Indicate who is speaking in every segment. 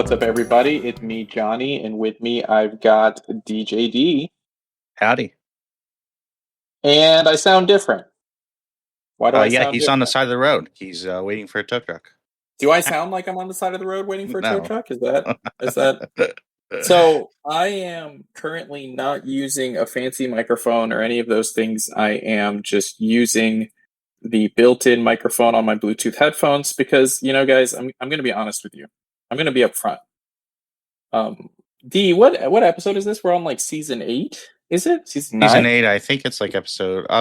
Speaker 1: What's up, everybody? It's me, Johnny, and with me, I've got DJD.
Speaker 2: Howdy.
Speaker 1: And I sound different. Why do I
Speaker 2: Yeah,
Speaker 1: sound
Speaker 2: he's on the
Speaker 1: different?
Speaker 2: side of the road. He's waiting for a tow truck.
Speaker 1: Do I sound like I'm on the side of the road waiting for a tow
Speaker 2: No.
Speaker 1: truck? Is that? So I am currently not using a fancy microphone or any of those things. I am just using the built-in microphone on my Bluetooth headphones because, guys, I'm going to be honest with you. I'm going to be upfront. D, what episode is this? We're on like season 8. Is it season 9?
Speaker 2: Season 8, I think it's like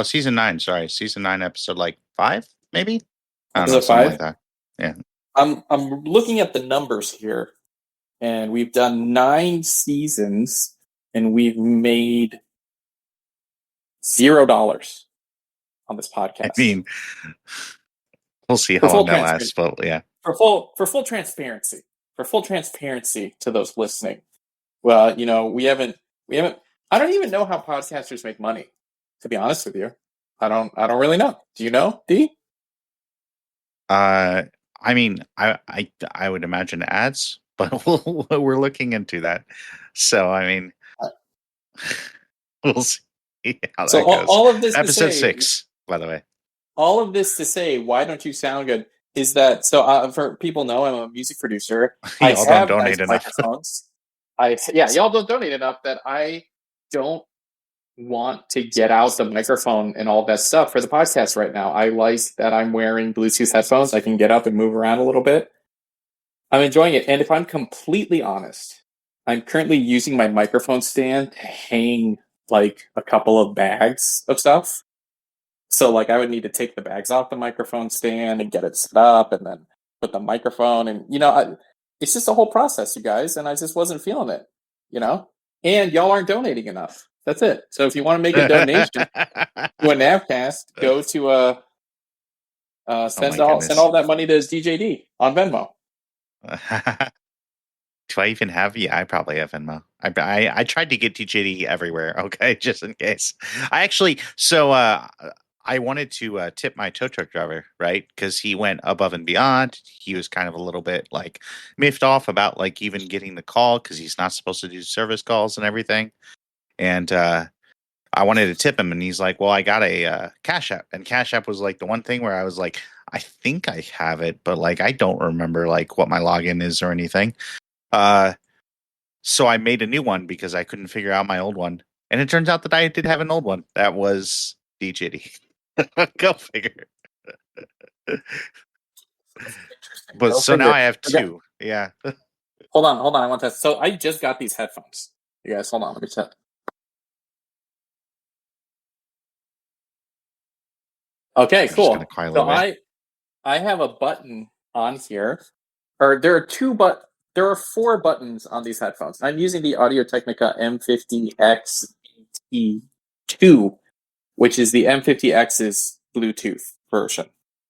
Speaker 2: season 9, sorry. Season 9, episode like 5, maybe? I don't
Speaker 1: Is
Speaker 2: know,
Speaker 1: it
Speaker 2: something
Speaker 1: 5?
Speaker 2: like that. Yeah.
Speaker 1: I'm looking at the numbers here, and we've done 9 seasons, and we've made $0 on this podcast.
Speaker 2: I mean, we'll see
Speaker 1: For
Speaker 2: how
Speaker 1: full
Speaker 2: long that lasts, but yeah.
Speaker 1: For full transparency to those listening. Well, we haven't. I don't even know how podcasters make money. To be honest with you, I don't really know. Do you know, D?
Speaker 2: I mean, I would imagine ads, but we're looking into that. So, I mean, we'll see how
Speaker 1: So
Speaker 2: that goes.
Speaker 1: all of this
Speaker 2: Episode
Speaker 1: to say,
Speaker 2: 6, by the way.
Speaker 1: all of this to say, why don't you sound good? Is that so? For people know, I'm a music producer. I
Speaker 2: Y'all don't
Speaker 1: have
Speaker 2: donate
Speaker 1: nice
Speaker 2: enough.
Speaker 1: microphones. Y'all don't donate enough that I don't want to get out the microphone and all that stuff for the podcast right now. I like that I'm wearing Bluetooth headphones. I can get up and move around a little bit. I'm enjoying it. And if I'm completely honest, I'm currently using my microphone stand to hang like a couple of bags of stuff. So like I would need to take the bags off the microphone stand and get it set up and then put the microphone and it's just a whole process, you guys, and I just wasn't feeling it, And y'all aren't donating enough. That's it. So if you want to make a donation to a Navcast, go to send all that money to DJD on Venmo.
Speaker 2: Do I even have? Yeah, I probably have Venmo. I tried to get TJD everywhere. Okay, just in case. I wanted to tip my tow truck driver, right? Because he went above and beyond. He was kind of a little bit like miffed off about like even getting the call because he's not supposed to do service calls and everything. And I wanted to tip him, and he's like, "Well, I got a Cash App," and Cash App was like the one thing where I was like, "I think I have it, but like I don't remember like what my login is or anything." So I made a new one because I couldn't figure out my old one. And it turns out that I did have an old one. That was DJD. Go figure. But so now I have 2. Yeah.
Speaker 1: Hold on. I want to. So I just got these headphones. You guys, hold on. Let me check. Okay, cool. So I have a button on here, or there are 4 buttons on these headphones. I'm using the Audio-Technica M50X BT2, which is the M50X's Bluetooth version,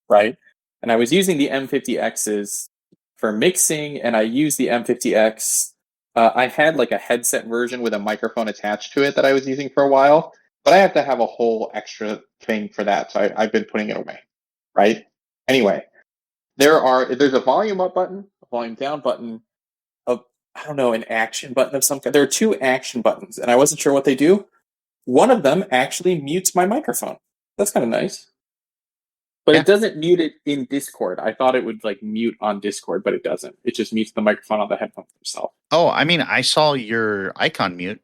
Speaker 1: right? And I was using the M50X's for mixing, and I used the M50X. I had like a headset version with a microphone attached to it that I was using for a while, but I have to have a whole extra thing for that, so I've been putting it away, right? Anyway, there's a volume up button, a volume down button, I don't know, an action button of some kind. There are 2 action buttons, and I wasn't sure what they do. One of them actually mutes my microphone. That's kind of nice. But It doesn't mute it in Discord. I thought it would like mute on Discord, but it doesn't. It just mutes the microphone on the headphones themselves.
Speaker 2: Oh, I mean, I saw your icon mute.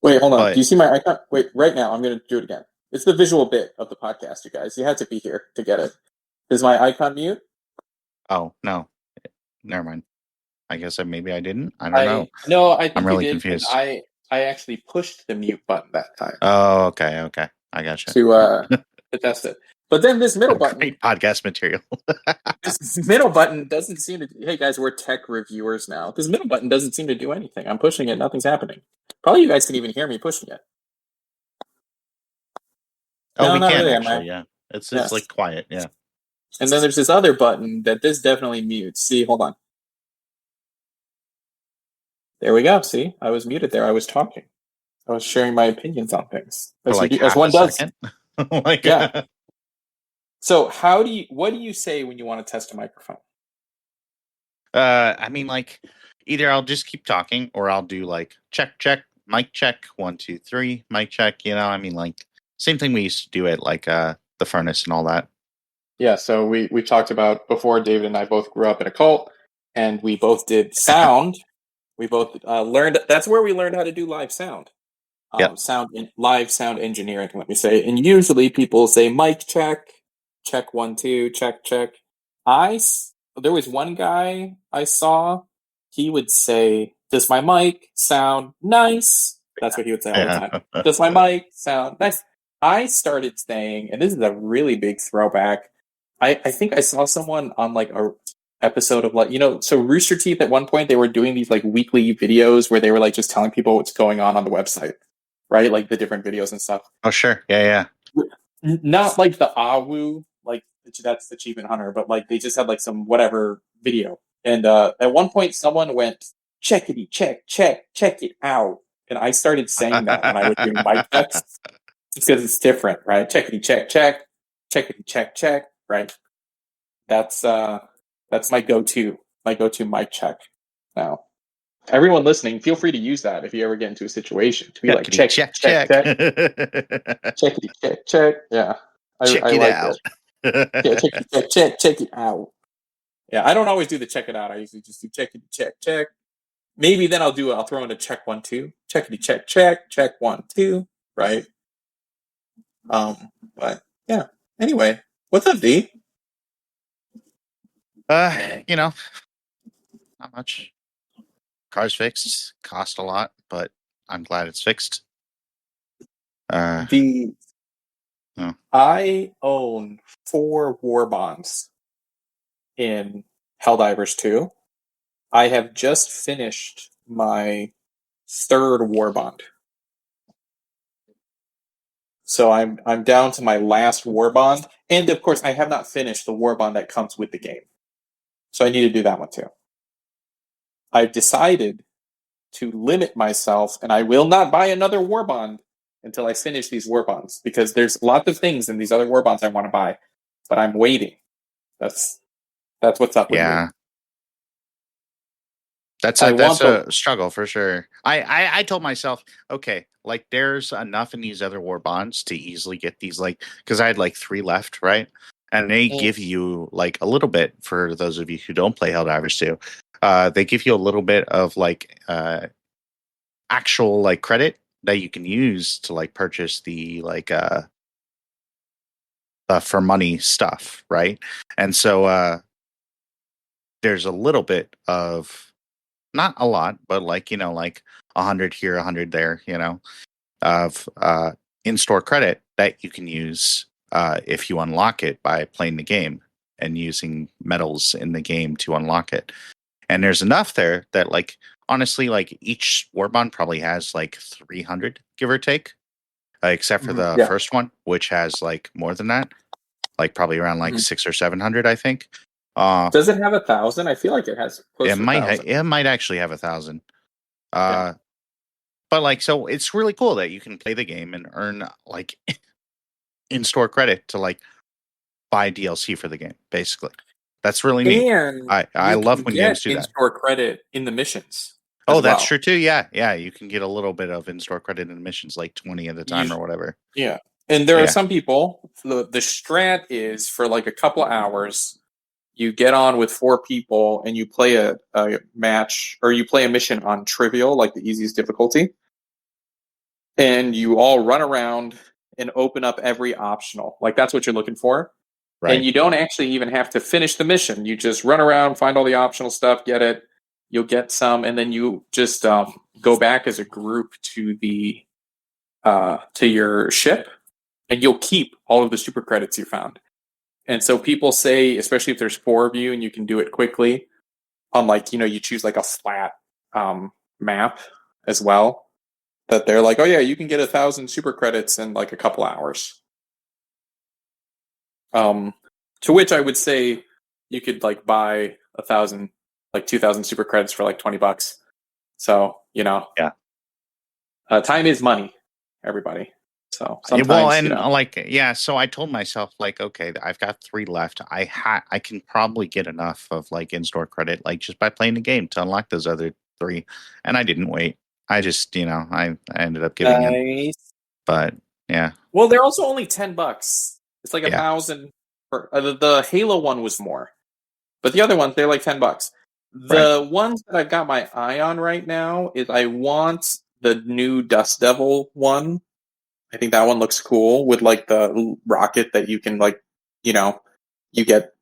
Speaker 1: Wait, hold on. Do you see my icon? Wait, right now. I'm going to do it again. It's the visual bit of the podcast, you guys. You had to be here to get it. Is my icon mute?
Speaker 2: Oh, no. Never mind. I guess maybe I didn't. I don't know.
Speaker 1: No, I think
Speaker 2: I'm really
Speaker 1: you did.
Speaker 2: confused.
Speaker 1: I actually pushed the mute button that time.
Speaker 2: Oh, okay. I gotcha.
Speaker 1: To test it. But then this middle button...
Speaker 2: Great podcast material.
Speaker 1: This middle button doesn't seem to... Hey, guys, we're tech reviewers now. This middle button doesn't seem to do anything. I'm pushing it. Nothing's happening. Probably you guys can even hear me pushing it.
Speaker 2: Oh, we can really, actually, yeah. It's like quiet, yeah.
Speaker 1: And then there's this other button that this definitely mutes. See, hold on. There we go. See, I was muted there. I was talking. I was sharing my opinions on things.
Speaker 2: As one does.
Speaker 1: Yeah. So what do you say when you want to test a microphone?
Speaker 2: I mean, like, either I'll just keep talking or I'll do like check, check, mic check, 1, 2, 3, mic check. I mean, like, same thing we used to do at like the furnace and all that.
Speaker 1: Yeah, so we talked about before. David and I both grew up in a cult, and we both did sound. We both learned. That's where we learned how to do live sound.
Speaker 2: Yep.
Speaker 1: Live sound engineering. Let me say. And usually people say mic check, check 1 2, check check. There was one guy I saw. He would say, "Does my mic sound nice?" That's what he would say all the time. Does my mic sound nice? I started saying, and this is a really big throwback. I think I saw someone on like a episode of like, so Rooster Teeth at one point they were doing these like weekly videos where they were like just telling people what's going on the website, right? Like the different videos and stuff.
Speaker 2: Oh, sure. Yeah.
Speaker 1: Not like the AWU, like that's Achievement Hunter, but like they just had like some whatever video. And at one point someone went, checkity, check, check it out. And I started saying that when I was doing mic checks because it's different, right? Checkity, checkity, check, right? That's my go-to mic check now. Everyone listening, feel free to use that if you ever get into a situation to be like check. Checkity, check. Yeah, I
Speaker 2: it
Speaker 1: like
Speaker 2: out.
Speaker 1: it. Yeah, check it out. Yeah, I don't always do the check it out. I usually just do checkity, check. Maybe then I'll throw in a check 1 2, checkity, check 1 2, right? But yeah. Anyway, what's up, D?
Speaker 2: Not much. Car's fixed. Cost a lot, but I'm glad it's fixed.
Speaker 1: I own 4 war bonds in Helldivers 2. I have just finished my 3rd war bond. So I'm down to my last war bond, and of course I have not finished the war bond that comes with the game. So I need to do that one too. I've decided to limit myself, and I will not buy another war bond until I finish these war bonds, because there's lots of things in these other war bonds I want to buy, but I'm waiting. That's what's up with me.
Speaker 2: That's a struggle for sure. I told myself, okay, like there's enough in these other war bonds to easily get these, like, because I had like 3 left, right? And they give you like a little bit, for those of you who don't play Helldivers 2. They give you a little bit of like actual like credit that you can use to like purchase the like for money stuff, right? And so there's a little bit of, not a lot, but like, like 100 here, 100 there, of in-store credit that you can use if you unlock it by playing the game and using medals in the game to unlock it. And there's enough there that, like, honestly, like each war bond probably has like 300, give or take, except for the first one, which has like more than that, like probably around like 600 or 700, I think.
Speaker 1: Does it have 1,000? I feel like it has close to 1,000.
Speaker 2: It might actually have 1,000. But like, so it's really cool that you can play the game and earn like in-store credit to like buy DLC for the game, basically. That's really neat.
Speaker 1: And
Speaker 2: I love when games do that.
Speaker 1: In-store credit in the missions.
Speaker 2: Oh, that's true too. Yeah, you can get a little bit of in-store credit in missions, like 20 at a time or whatever.
Speaker 1: Yeah, and there are some people. The strat is for like a couple of hours, you get on with 4 people and you play a match, or you play a mission on trivial, like the easiest difficulty, and you all run around and open up every optional. Like that's what you're looking for. Right. And you don't actually even have to finish the mission. You just run around, find all the optional stuff, get it. You'll get some, and then you just go back as a group to the to your ship, and you'll keep all of the super credits you found. And so people say, especially if there's 4 of you and you can do it quickly, on like, you choose like a flat map as well, that they're like, oh yeah, you can get 1,000 super credits in like a couple hours. To which I would say you could like buy 1,000, like 2,000 super credits for like $20. So,
Speaker 2: yeah.
Speaker 1: Time is money, everybody. So sometimes,
Speaker 2: so I told myself like, okay, I've got 3 left. I can probably get enough of like in-store credit, like just by playing the game to unlock those other 3. And I didn't wait. I just, I ended up giving in. But yeah.
Speaker 1: Well, they're also only $10. It's like
Speaker 2: Yeah.
Speaker 1: 1,000. The Halo one was more, but the other ones they're like $10. The ones that I've got my eye on right now is I want the new Dust Devil one. I think that one looks cool with like the rocket that you can like, you get.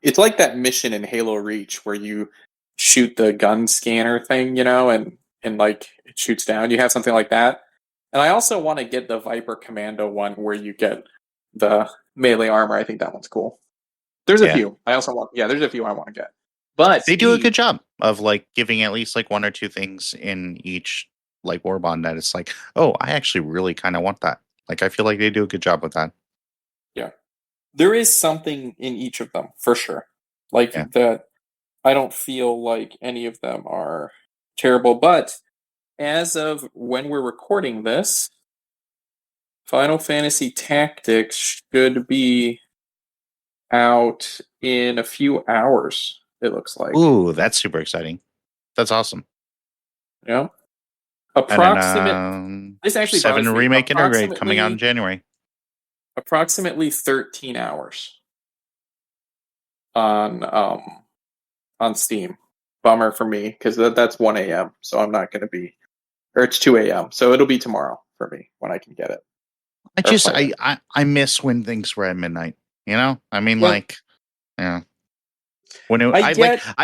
Speaker 1: It's like that mission in Halo Reach where you shoot the gun scanner thing, and like it shoots down. You have something like that. And I also want to get the Viper Commando one where you get the melee armor. I think that one's cool. There's a few. There's a few I want to get. But
Speaker 2: they do a good job of like giving at least like 1 or 2 things in each like war bond that it's like, oh, I actually really kind of want that. Like I feel like they do a good job with that.
Speaker 1: Yeah. There is something in each of them for sure. Like that I don't feel like any of them are terrible, but as of when we're recording this, Final Fantasy Tactics should be out in a few hours, it looks like.
Speaker 2: Ooh, that's super exciting. That's awesome.
Speaker 1: Yeah.
Speaker 2: This actually 7 remake integrate coming out in January.
Speaker 1: Approximately 13 hours on Steam. Bummer for me because that's 1 a.m. So I'm not going to be, or it's 2 a.m. So it'll be tomorrow for me when I can get it.
Speaker 2: I miss when things were at midnight. I mean, when I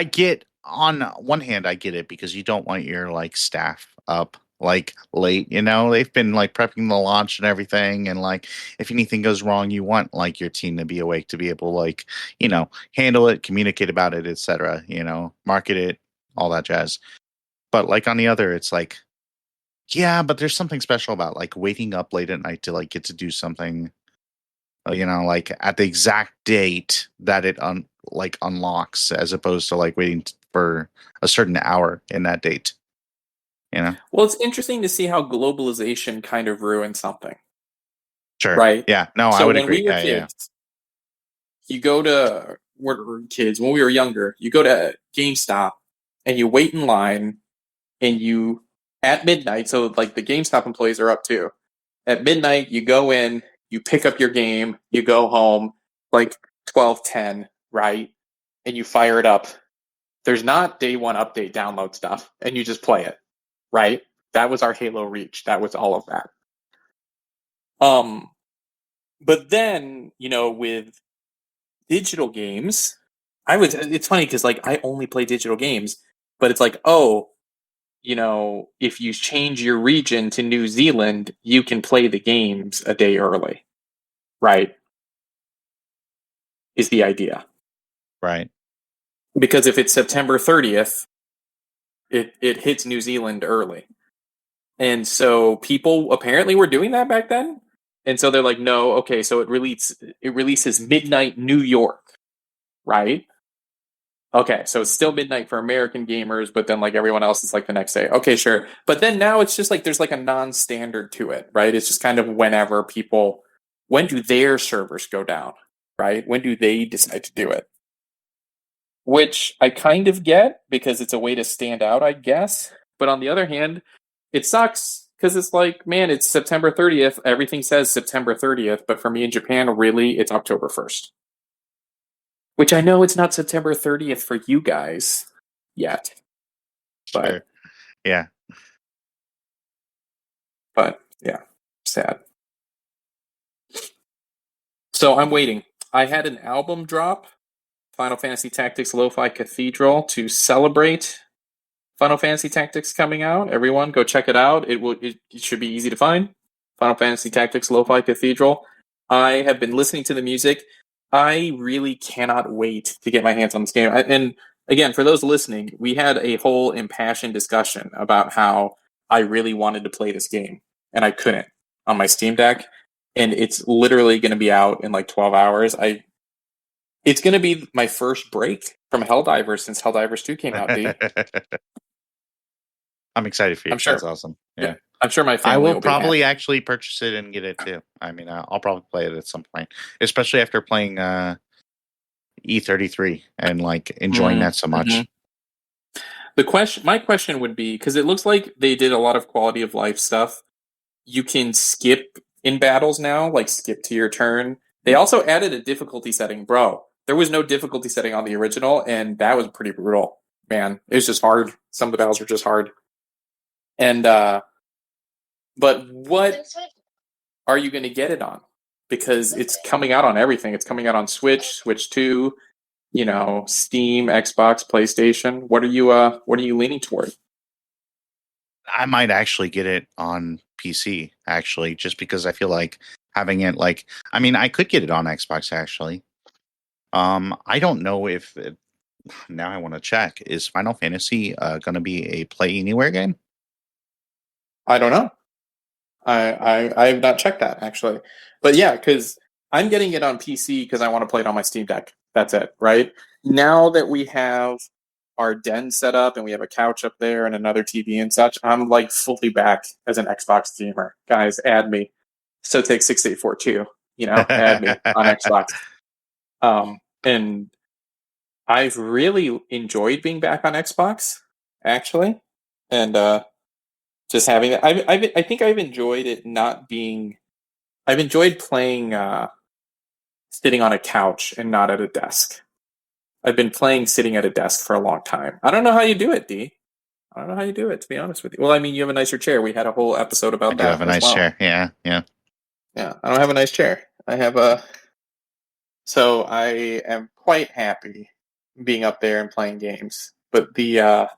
Speaker 2: get on one hand, I get it because you don't want your like staff up like late. They've been like prepping the launch and everything, and like if anything goes wrong, you want like your team to be awake to be able to like handle it, communicate about it, etc. Market it, all that jazz. But like on the other, it's like, yeah, but there's something special about like waking up late at night to like get to do something, like at the exact date that it unlocks, as opposed to like waiting for a certain hour in that date.
Speaker 1: Well, it's interesting to see how globalization kind of ruined something.
Speaker 2: Sure.
Speaker 1: Right.
Speaker 2: Yeah. No, I would agree.
Speaker 1: When we were kids, you go to when we were younger, you go to GameStop and you wait in line, and you at midnight. So like the GameStop employees are up too. At midnight, you go in, you pick up your game, you go home like 12:10, right? And you fire it up. There's not day one update download stuff, and you just play it, right? That was our Halo Reach. That was all of that. But then, with digital games, it's funny because like I only play digital games, but it's like, oh, if you change your region to New Zealand, you can play the games a day early, right? Is the idea.
Speaker 2: Right.
Speaker 1: Because if it's September 30th, it hits New Zealand early. And so people apparently were doing that back then. And so they're like, no, okay, so it releases midnight New York, right? Okay, so it's still midnight for American gamers, but then like everyone else is like the next day. Okay, sure. But then now it's just like there's like a non-standard to it, right? It's just kind of when do their servers go down, right? When do they decide to do it? Which I kind of get because it's a way to stand out, I guess. But on the other hand, it sucks because it's like, man, it's September 30th. Everything says September 30th, but for me in Japan, really, it's October 1st. Which I know it's not September 30th for you guys yet. But
Speaker 2: sure. Yeah.
Speaker 1: But yeah, sad. So I'm waiting. I had an album drop, Final Fantasy Tactics Lo-Fi Cathedral, to celebrate Final Fantasy Tactics coming out. Everyone, go check it out. It should be easy to find. Final Fantasy Tactics Lo-Fi Cathedral. I have been listening to the music. I really cannot wait to get my hands on this game. And again, for those listening, we had a whole impassioned discussion about how I really wanted to play this game, and I couldn't on my Steam Deck. And it's literally going to be out in like 12 hours. It's going to be my first break from Helldivers since Helldivers 2 came out, D.
Speaker 2: I'm excited for you.
Speaker 1: I'm sure.
Speaker 2: That's awesome. Yeah.
Speaker 1: I'm sure my family
Speaker 2: I will
Speaker 1: will
Speaker 2: probably
Speaker 1: be happy.
Speaker 2: actually purchase it and get it too. I mean, I'll probably play it at some point, especially after playing E33 and like enjoying that so much.
Speaker 1: My question would be, because it looks like they did a lot of quality of life stuff. You can skip in battles now, like skip to your turn. They also added a difficulty setting, bro. There was no difficulty setting on the original, and that was pretty brutal. Man, it was just hard. Some of the battles were just hard. And but what are you going to get it on? Because it's coming out on everything. It's coming out on Switch, Switch 2, Steam, Xbox, PlayStation. What are you leaning toward?
Speaker 2: I might actually get it on PC, actually, just because I feel like having it like, I mean, I could get it on Xbox actually. I don't know if now I want to check. Is Final Fantasy going to be a play anywhere game?
Speaker 1: I don't know. I have not checked that actually, but yeah, because I'm getting it on PC because I want to play it on my Steam Deck. That's it, right? Now that we have our den set up and we have a couch up there and another TV and such, I'm like fully back as an Xbox gamer. Guys, add me. So take 6842. Add me on Xbox. And I've really enjoyed being back on Xbox, actually, and just having that. I think I've enjoyed it not being. I've enjoyed playing sitting on a couch and not at a desk. I've been playing sitting at a desk for a long time. I don't know how you do it, D. I don't know how you do it, to be honest with you. Well, I mean, you have a nicer chair. We had a whole episode
Speaker 2: I
Speaker 1: about
Speaker 2: do have
Speaker 1: that
Speaker 2: a
Speaker 1: as
Speaker 2: nice
Speaker 1: well.
Speaker 2: chair. Yeah, yeah.
Speaker 1: Yeah, I don't have a nice chair. I have a. So I am quite happy being up there and playing games. But yeah,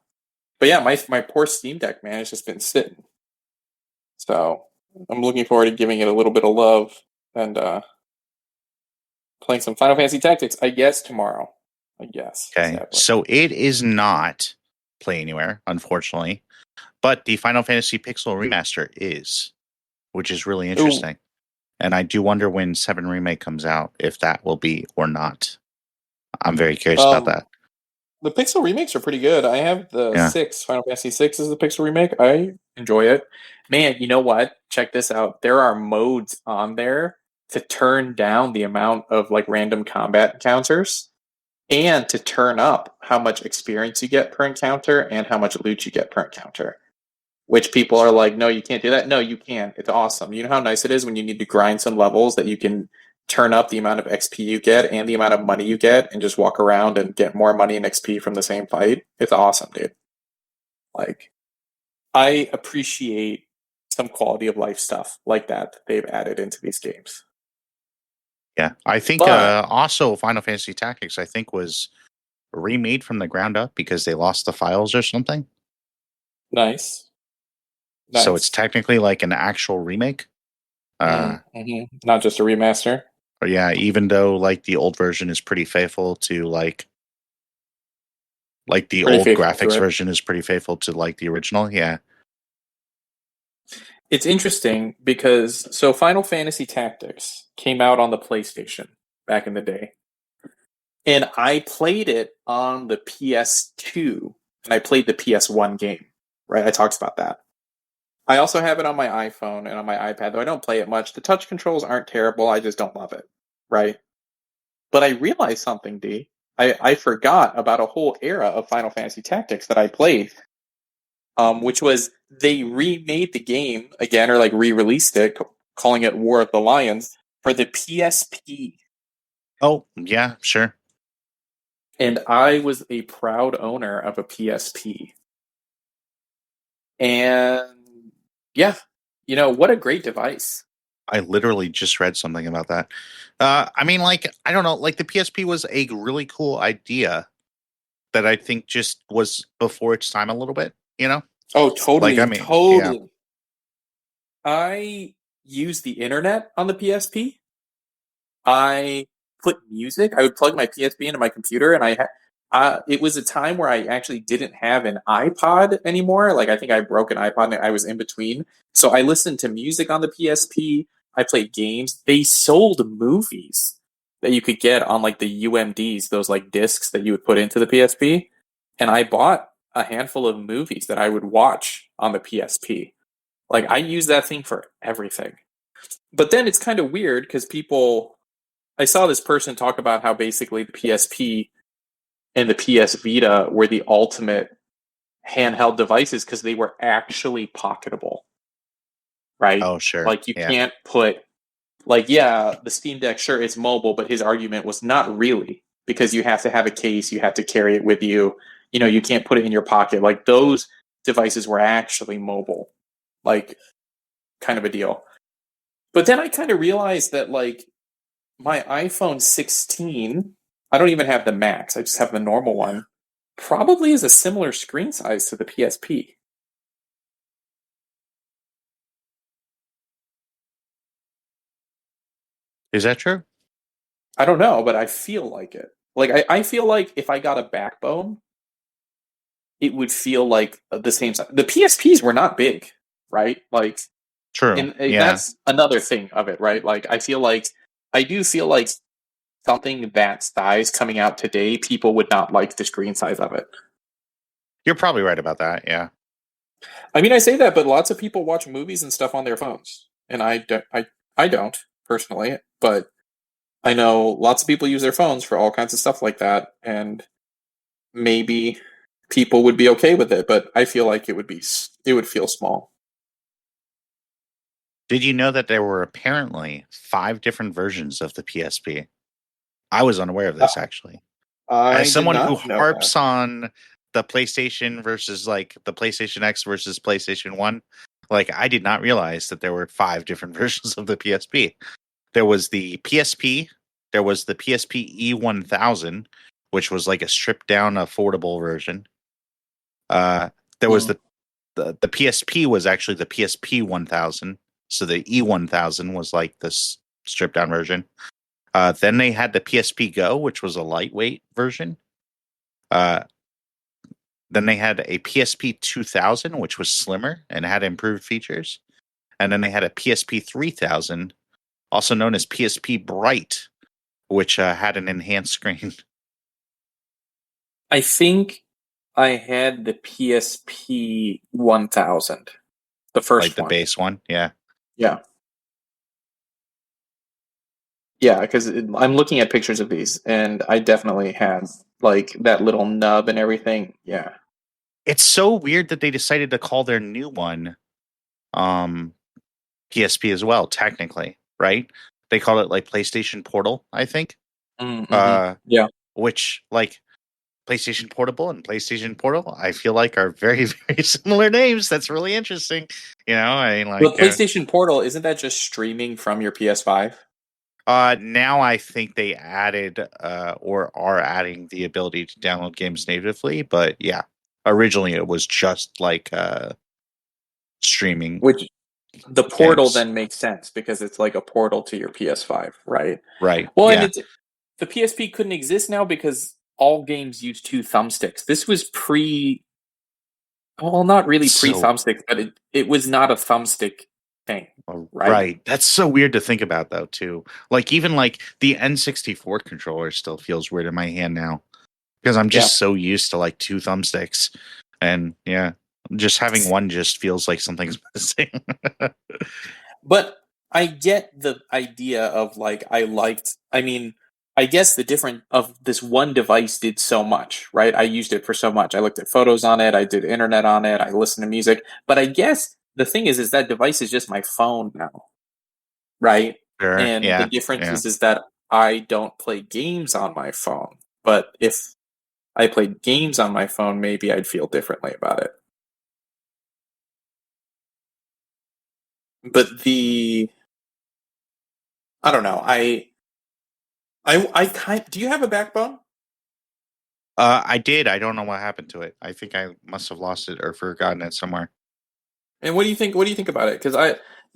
Speaker 1: my poor Steam Deck, man, it's just been sitting. So I'm looking forward to giving it a little bit of love and playing some Final Fantasy Tactics, I guess, tomorrow. I guess,
Speaker 2: Okay,
Speaker 1: sadly.
Speaker 2: so it is not Play Anywhere, unfortunately, but the Final Fantasy Pixel Remaster is, which is really interesting. Ooh. And I do wonder when 7 Remake comes out, if that will be or not. I'm very curious about that.
Speaker 1: The Pixel remakes are pretty good. I have the 6, Final Fantasy 6 is the Pixel remake. I enjoy it. Man, you know what? Check this out. There are modes on there to turn down the amount of like random combat encounters and to turn up how much experience you get per encounter and how much loot you get per encounter. Which people are like, no, you can't do that. No, you can. It's awesome. You know how nice it is when you need to grind some levels that you can turn up the amount of XP you get and the amount of money you get and just walk around and get more money and XP from the same fight. It's awesome, dude. Like, I appreciate some quality of life stuff like that they've added into these games.
Speaker 2: Yeah, I think also Final Fantasy Tactics, I think, was remade from the ground up because they lost the files or something.
Speaker 1: Nice.
Speaker 2: So it's technically like an actual remake.
Speaker 1: Not just a remaster.
Speaker 2: But yeah, even though like the old version is pretty faithful to like the old graphics version is pretty faithful to like the original. Yeah.
Speaker 1: It's interesting because Final Fantasy Tactics came out on the PlayStation back in the day. And I played it on the PS2 and I played the PS1 game, right? I talked about that. I also have it on my iPhone and on my iPad, though I don't play it much. The touch controls aren't terrible. I just don't love it, right? But I realized something, D. I forgot about a whole era of Final Fantasy Tactics that I played, which was they remade the game again, or like re-released it, calling it War of the Lions, for the PSP.
Speaker 2: Oh, yeah, sure.
Speaker 1: And I was a proud owner of a PSP. And yeah, what a great device.
Speaker 2: I literally just read something about that. I mean, like, I don't know, like the PSP was a really cool idea that I think just was before its time a little bit,
Speaker 1: Oh, totally.
Speaker 2: Like, I mean,
Speaker 1: totally.
Speaker 2: Yeah.
Speaker 1: I used the internet on the PSP. I put music. I would plug my PSP into my computer, and it was a time where I actually didn't have an iPod anymore. Like, I think I broke an iPod and I was in between. So I listened to music on the PSP. I played games. They sold movies that you could get on like the UMDs, those like discs that you would put into the PSP. And I bought a handful of movies that I would watch on the PSP. Like, I use that thing for everything. But then it's kind of weird because I saw this person talk about how basically the PSP and the PS Vita were the ultimate handheld devices because they were actually pocketable, right?
Speaker 2: Oh, sure.
Speaker 1: Like, you can't put, like, yeah, the Steam Deck, sure, it's mobile, but his argument was not really, because you have to have a case, you have to carry it with you, you can't put it in your pocket. Like, those devices were actually mobile, like, kind of a deal. But then I kind of realized that, like, my iPhone 16, I don't even have the Max, I just have the normal one, probably is a similar screen size to the PSP.
Speaker 2: Is that true?
Speaker 1: I don't know, but I feel like it. Like, I feel like if I got a backbone, it would feel like the same size. The PSPs were not big, right? Like,
Speaker 2: True.
Speaker 1: and
Speaker 2: Yeah.
Speaker 1: that's another thing of it, right? Like, I do feel like something that size coming out today, people would not like the screen size of it.
Speaker 2: You're probably right about that. Yeah.
Speaker 1: I mean, I say that, but lots of people watch movies and stuff on their phones, and I don't personally, but I know lots of people use their phones for all kinds of stuff like that, and maybe people would be okay with it, but I feel like it would feel small.
Speaker 2: Did you know that there were apparently 5 different versions of the PSP? I was unaware of this, actually. As
Speaker 1: I did
Speaker 2: someone who
Speaker 1: not know that.
Speaker 2: harps on the PlayStation versus like the PlayStation X versus PlayStation 1, like I did not realize that there were 5 different versions of the PSP. There was the PSP, there was the PSP E1000, which was like a stripped down affordable version. There was the PSP was actually the PSP 1000. So the E1000 was like this stripped down version. Then they had the PSP Go, which was a lightweight version. Uh, then they had a PSP 2000, which was slimmer and had improved features. And then they had a PSP 3000, also known as PSP Bright, which had an enhanced screen.
Speaker 1: I think I had the PSP 1000, the
Speaker 2: Like
Speaker 1: first
Speaker 2: the
Speaker 1: one.
Speaker 2: base one. Yeah.
Speaker 1: Yeah. Yeah, because I'm looking at pictures of these, and I definitely have, like, that little nub and everything. Yeah.
Speaker 2: It's so weird that they decided to call their new one um, PSP as well, technically, right? They call it like PlayStation Portal, I think.
Speaker 1: Mm-hmm. Yeah.
Speaker 2: Which like PlayStation Portable and PlayStation Portal, I feel like are very, very similar names. That's really interesting. I mean,
Speaker 1: But
Speaker 2: like,
Speaker 1: PlayStation Portal, isn't that just streaming from your PS5?
Speaker 2: now I think they added or are adding the ability to download games natively, but yeah, originally it was just like streaming
Speaker 1: Which the Portal
Speaker 2: games.
Speaker 1: then makes sense because it's like a portal to your PS5, right?
Speaker 2: Right.
Speaker 1: Well, and
Speaker 2: Yeah.
Speaker 1: the PSP couldn't exist now because all games use 2 thumbsticks. This was well, not really pre
Speaker 2: So
Speaker 1: thumbstick, but it was not a thumbstick thing, right?
Speaker 2: right. That's so weird to think about though too. Like even like the N64 controller still feels weird in my hand now because I'm
Speaker 1: Yeah.
Speaker 2: just so used to like 2 thumbsticks, and yeah, just having one just feels like something's missing.
Speaker 1: But I get the idea of, like, I mean, I guess the difference of this one device did so much, right? I used it for so much. I looked at photos on it, I did internet on it, I listened to music. But I guess the thing is that device is just my phone now, right?
Speaker 2: Sure.
Speaker 1: And the
Speaker 2: Yeah.
Speaker 1: difference
Speaker 2: Yeah.
Speaker 1: is that I don't play games on my phone. But if I played games on my phone, maybe I'd feel differently about it. But I don't know. Do you have a backbone?
Speaker 2: I did. I don't know what happened to it. I think I must have lost it or forgotten it somewhere.
Speaker 1: And what do you think? What do you think about it? Because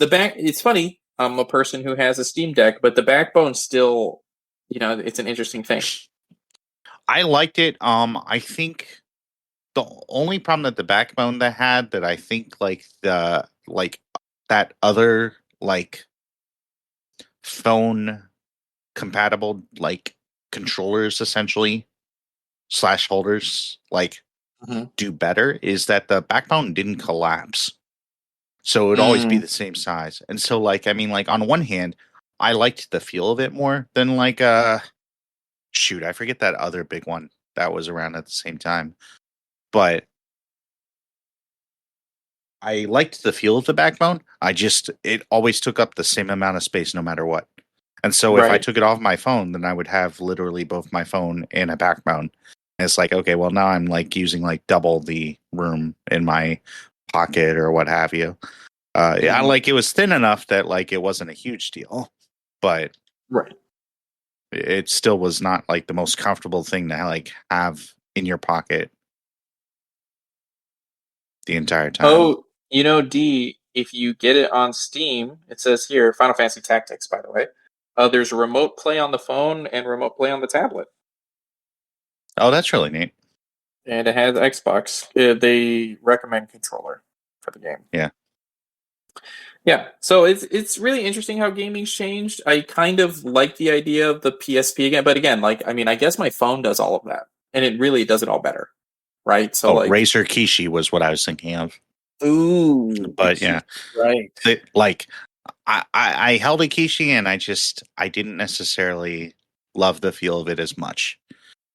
Speaker 1: it's funny. I'm a person who has a Steam Deck, but the backbone still, it's an interesting thing.
Speaker 2: I liked it. I think the only problem that the backbone that had that I think like the like that other like phone compatible like controllers essentially slash holders like
Speaker 1: Mm-hmm.
Speaker 2: do better is that the backbone didn't collapse. So it would always be the same size. And so like, I mean, like on one hand, I liked the feel of it more than like shoot, I forget that other big one that was around at the same time. But I liked the feel of the backbone. It always took up the same amount of space no matter what. And so if I took it off my phone, then I would have literally both my phone and a backbone. And it's like, okay, well now I'm like using like double the room in my pocket or what have you. Yeah, like it was thin enough that like it wasn't a huge deal, but it still was not like the most comfortable thing to like have in your pocket the entire time.
Speaker 1: Oh, D, if you get it on Steam, it says here, Final Fantasy Tactics, by the way, there's remote play on the phone and remote play on the tablet.
Speaker 2: Oh, that's really neat.
Speaker 1: And it has Xbox. They recommend controller for the game.
Speaker 2: Yeah.
Speaker 1: Yeah, so it's really interesting how gaming's changed. I kind of like the idea of the PSP again, but again, like, I mean, I guess my phone does all of that, and it really does it all better, right? So, like,
Speaker 2: Razer Kishi was what I was thinking of.
Speaker 1: Ooh,
Speaker 2: but yeah,
Speaker 1: right.
Speaker 2: Like, I held a Kishi, and I didn't necessarily love the feel of it as much.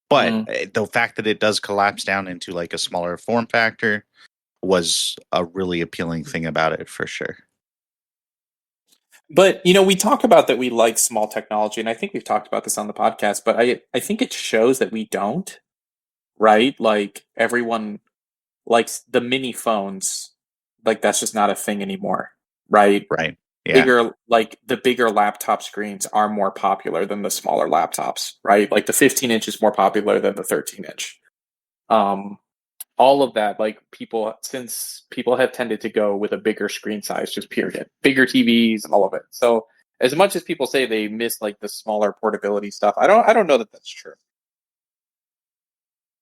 Speaker 2: But the fact that it does collapse down into like a smaller form factor was a really appealing thing about it for sure.
Speaker 1: But, we talk about that we like small technology, and I think we've talked about this on the podcast, but I think it shows that we don't, right? Like, everyone likes the mini phones. Like, that's just not a thing anymore, right?
Speaker 2: Right.
Speaker 1: Yeah. The bigger laptop screens are more popular than the smaller laptops, right? Like, the 15-inch is more popular than the 13-inch. All of that, like, since people have tended to go with a bigger screen size, just period, bigger TVs and all of it. So as much as people say they miss like the smaller portability stuff, I don't know that that's true.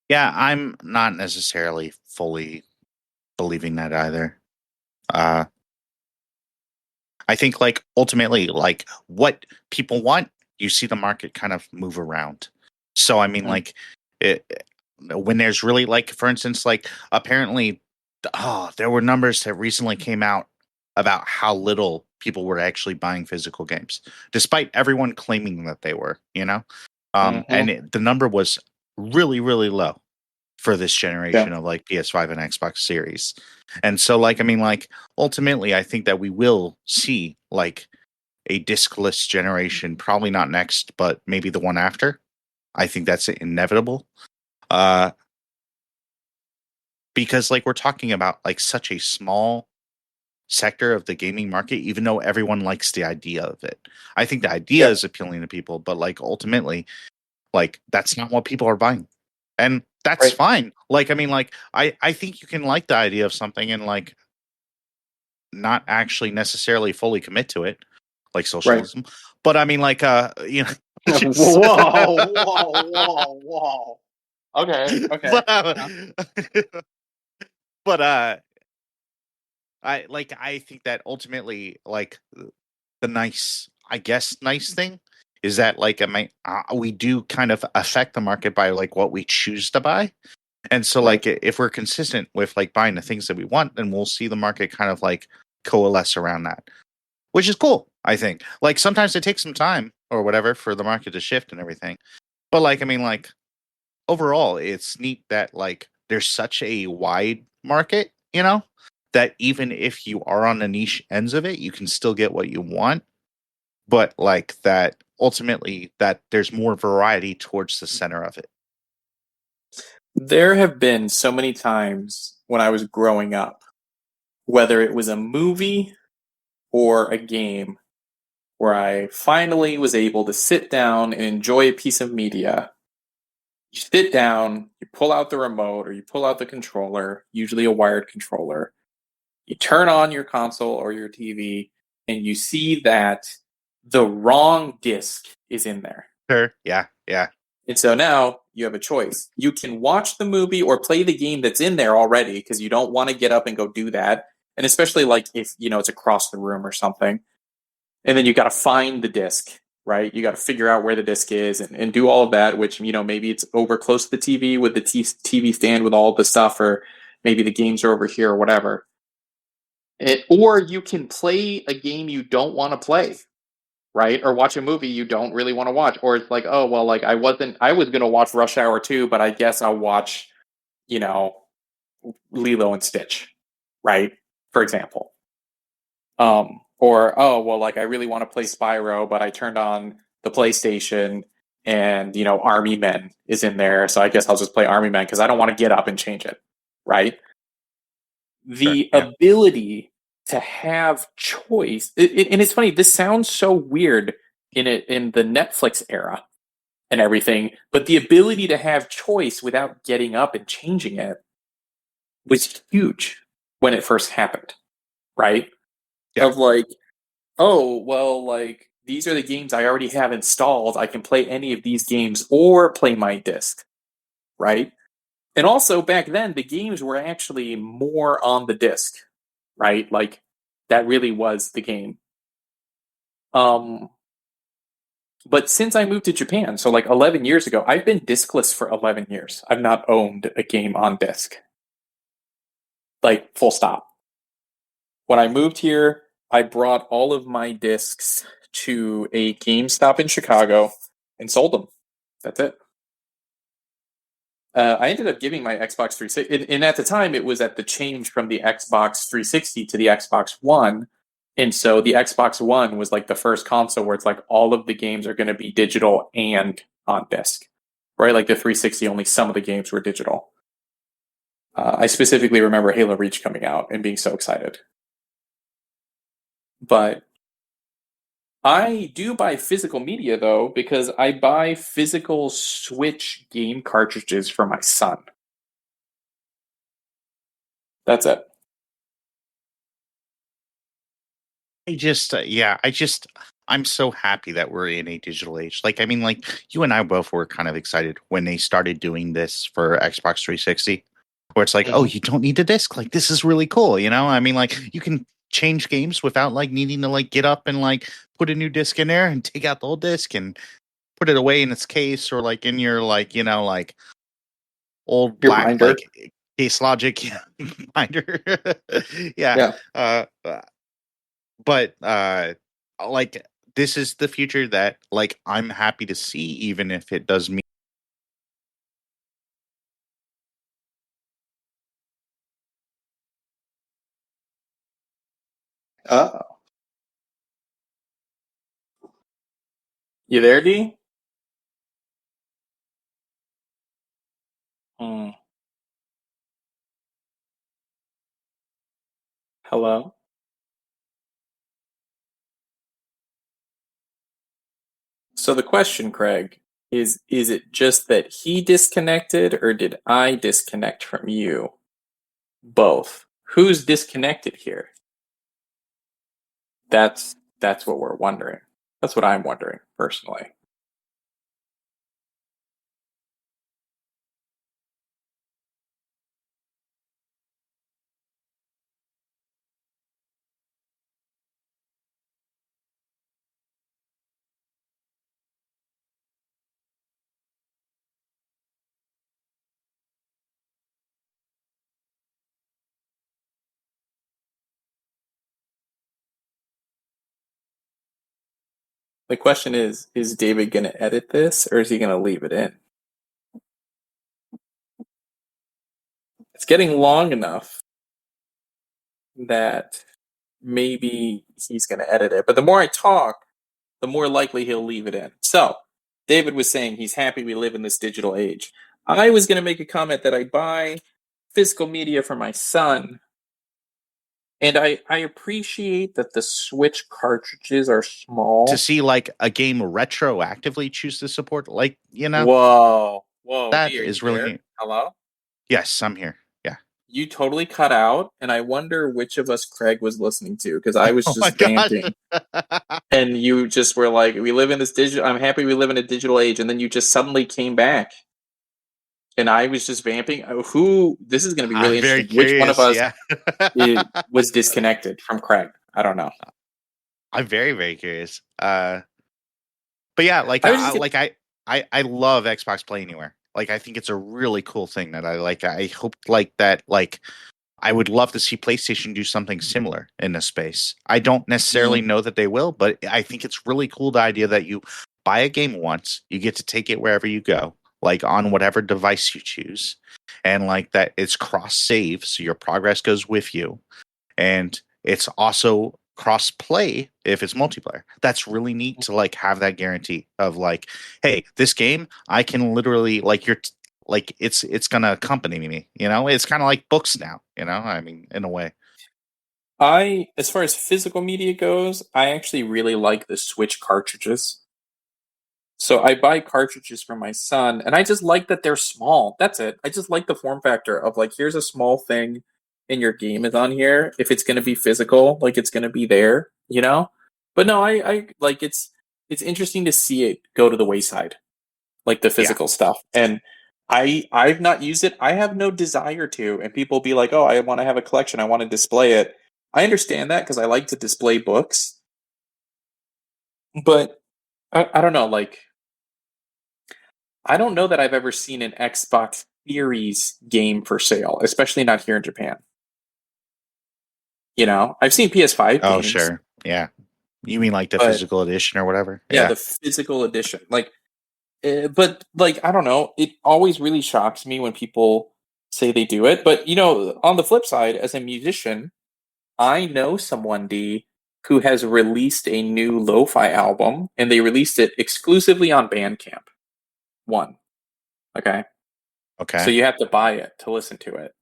Speaker 2: Yeah, I'm not necessarily fully believing that either. I think like ultimately like what people want, you see the market kind of move around. So I mean like when there's really like, for instance, like apparently there were numbers that recently came out about how little people were actually buying physical games, despite everyone claiming that they were, and the number was really, really low for this generation of like PS5 and Xbox Series. And so like, I mean, like ultimately I think that we will see like a discless generation, probably not next, but maybe the one after. I think that's inevitable. Because like we're talking about like such a small sector of the gaming market, even though everyone likes the idea of it. I think the idea is appealing to people, but like ultimately, like that's not what people are buying. And that's fine. Like, I mean, like I think you can like the idea of something and like not actually necessarily fully commit to it, like socialism. But I mean, like
Speaker 1: whoa. Okay.
Speaker 2: But I think that ultimately like the nice thing is that like we do kind of affect the market by like what we choose to buy. And so like if we're consistent with like buying the things that we want, then we'll see the market kind of like coalesce around that, which is cool. I think like sometimes it takes some time or whatever for the market to shift and everything. But like, I mean, like overall, it's neat that like there's such a wide market, that even if you are on the niche ends of it, you can still get what you want. But like that ultimately that there's more variety towards the center of it.
Speaker 1: There have been so many times when I was growing up, whether it was a movie or a game, where I finally was able to sit down and enjoy a piece of media. You sit down, you pull out the remote or you pull out the controller, usually a wired controller. You turn on your console or your TV and you see that the wrong disc is in there.
Speaker 2: Sure. Yeah.
Speaker 1: And so now you have a choice. You can watch the movie or play the game that's in there already because you don't want to get up and go do that. And especially like if, it's across the room or something. And then you got to find the disc, right? You got to figure out where the disc is and do all of that, which, maybe it's over close to the TV with the TV stand with all the stuff, or maybe the games are over here or whatever. Or you can play a game you don't want to play, right? Or watch a movie you don't really want to watch. Or it's like, oh, well, like I was going to watch Rush Hour 2, but I guess I'll watch, Lilo and Stitch, right? For example. Or, oh, well, like I really want to play Spyro, but I turned on the PlayStation and, Army Men is in there. So I guess I'll just play Army Men because I don't want to get up and change it, right? The ability to have choice, and it's funny, this sounds so weird in the Netflix era and everything, but the ability to have choice without getting up and changing it was huge when it first happened, right?
Speaker 2: Yeah.
Speaker 1: Of like, oh, well, like, these are the games I already have installed. I can play any of these games or play my disc, right? And also, back then, the games were actually more on the disc, right? Like, that really was the game. But since I moved to Japan, so like 11 years ago, I've been discless for 11 years. I've not owned a game on disc. Like, full stop. When I moved here, I brought all of my discs to a GameStop in Chicago and sold them. That's it. I ended up giving my Xbox 360, and at the time it was at the change from the Xbox 360 to the Xbox One, and so the Xbox One was like the first console where it's like all of the games are going to be digital and on disc, right? Like the 360, only some of the games were digital. I specifically remember Halo Reach coming out and being so excited. But I do buy physical media, though, because I buy physical Switch game cartridges for my son. That's it.
Speaker 2: I'm so happy that we're in a digital age. Like, I mean, like, you and I both were kind of excited when they started doing this for Xbox 360, where it's like, oh, you don't need a disc. Like, this is really cool, I mean, like, you can change games without, like, needing to, like, get up and, like, put a new disc in there and take out the old disc and put it away in its case or, like, in your, like, like, old
Speaker 1: Your
Speaker 2: black,
Speaker 1: binder.
Speaker 2: like, Case Logic binder. Yeah. But like, this is the future that, like, I'm happy to see, even if it does mean
Speaker 1: You there, D? Hmm. Hello? So the question, Craig, is it just that he disconnected or did I disconnect from you? Both. Who's disconnected here? That's what we're wondering. That's what I'm wondering, personally. The question is David going to edit this or is he going to leave it in? It's getting long enough that maybe he's going to edit it. But the more I talk, the more likely he'll leave it in. So, David was saying he's happy we live in this digital age. I was going to make a comment that I buy physical media for my son, and I appreciate that the Switch cartridges are small.
Speaker 2: to see, like, a game retroactively choose to support, like,
Speaker 1: Whoa.
Speaker 2: that
Speaker 1: D,
Speaker 2: is really neat.
Speaker 1: Hello?
Speaker 2: Yes, I'm here. Yeah.
Speaker 1: You totally cut out, and I wonder which of us Craig was listening to, because I was
Speaker 2: Oh my
Speaker 1: just vamping. And you just were like, we live in this digital, I'm happy we live in a digital age, and then you just suddenly came back. And I was just vamping. This is going to be really
Speaker 2: I'm very
Speaker 1: interesting. Which one of us was
Speaker 2: Yeah.
Speaker 1: disconnected from Craig? I don't know.
Speaker 2: I'm very, very curious. But yeah, like, I love Xbox Play Anywhere. Like, I think it's a really cool thing that I like. I hope, like, that, like, I would love to see PlayStation do something similar in this space. I don't necessarily know that they will, but I think it's really cool the idea that you buy a game once, you get to take it wherever you go, like on whatever device you choose, and like that it's cross save, so your progress goes with you, and it's also cross play if it's multiplayer. That's really neat to like have that guarantee of like, hey, this game I can literally like like it's gonna accompany me. You know, it's kind of like books now. You know, I mean, in a way.
Speaker 1: As far as physical media goes, I actually really like the Switch cartridges. So I buy cartridges for my son, and I just like that they're small. That's it. I just like the form factor of like, here's a small thing, and your game is on here. If it's going to be physical, like it's going to be there, you know. But no, I like it's interesting to see it go to the wayside, like the physical stuff. And I've not used it. I have no desire to. And people be like, oh, I want to have a collection. I want to display it. I understand that because I like to display books, but I don't know. Like, I don't know that I've ever seen an Xbox Series game for sale, especially not here in Japan. You know, I've seen PS5
Speaker 2: Oh,
Speaker 1: games.
Speaker 2: sure. Yeah. You mean like the
Speaker 1: but,
Speaker 2: physical edition or whatever?
Speaker 1: Yeah, the physical edition. Like, but like, I don't know. It always really shocks me when people say they do it. But, you know, on the flip side, as a musician, I know someone, D, who has released a new lo-fi album, and they released it exclusively on Bandcamp. One. Okay. So you have to buy it to listen to it.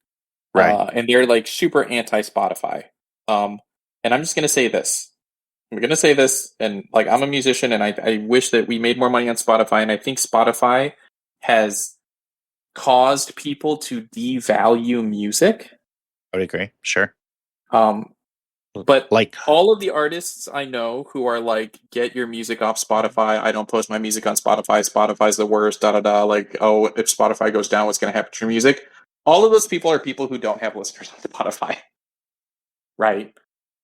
Speaker 2: Right.
Speaker 1: And they're like super anti Spotify. And I'm just going to say this. I'm going to say this, and like, I'm a musician, and I wish that we made more money on Spotify, and I think Spotify has caused people to devalue music.
Speaker 2: I would agree. Sure.
Speaker 1: But
Speaker 2: like
Speaker 1: all of the artists I know who are like, get your music off Spotify. I don't post my music on Spotify. Spotify's the worst. Da da da. Like, oh, if Spotify goes down, what's going to happen to your music? All of those people are people who don't have listeners on Spotify, right?